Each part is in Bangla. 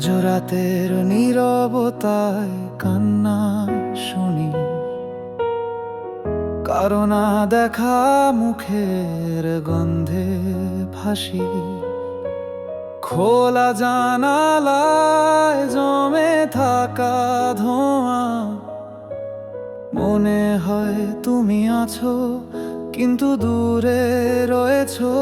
মাঝরাতের নীরবতায় কান্না শুনি, কারো না দেখা মুখের গন্ধে ভাসি। খোলা জানালায় জমে থাকা ধোঁয়া, মনে হয় তুমি আছো কিন্তু দূরে রয়েছো।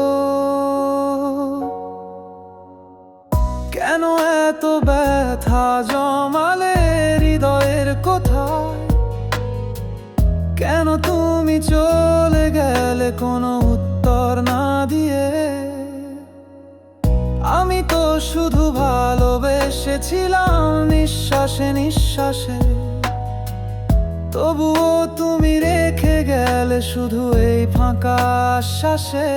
কেন এত ব্যথা জমালে হৃদয়ের কোথায়? কেন তুমি চলে গেলে কোনো উত্তর না দিয়ে? আমি তো শুধু ভালোবেসেছিলাম নিঃশ্বাসে নিঃশ্বাসে, তবুও তুমি রেখে গেলে শুধু এই ফাঁকা আশ্বাসে।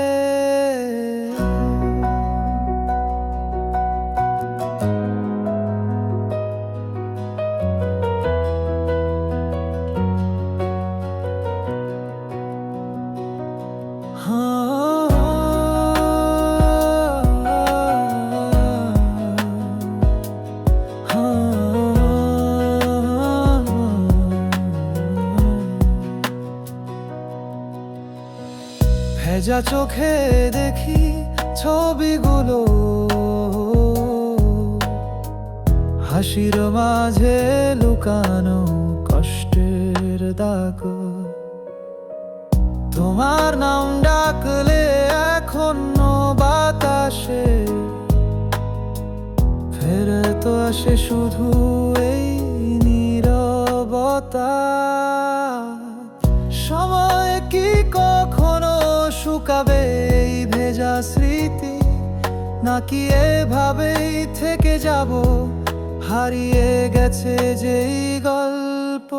ভেজা চোখে দেখি ছবিগুলো, হাসির মাঝে লুকানো কষ্টের দাগ। তোমার নাম ডাকলে এখনো বাতাসে ফেরে তো আসে শুধু এই নীরবতা। সময় কি কখনো শুকাবে এই ভেজা স্মৃতি, নাকি এভাবেই থেকে যাব হারিয়ে গেছে যেই গল্প?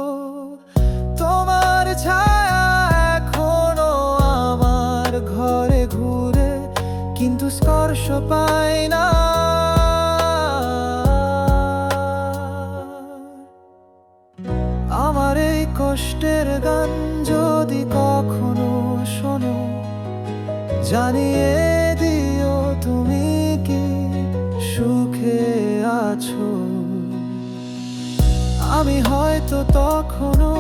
তোমার ছায়া এখনো আমার ঘরে ঘুরে, কিন্তু স্পর্শ পাই না। আমার এই কষ্টের গান যদি কখনো শোনো, জানিয়ে দিও তুমি কি সুখে আছো। আমি হয়তো তখনও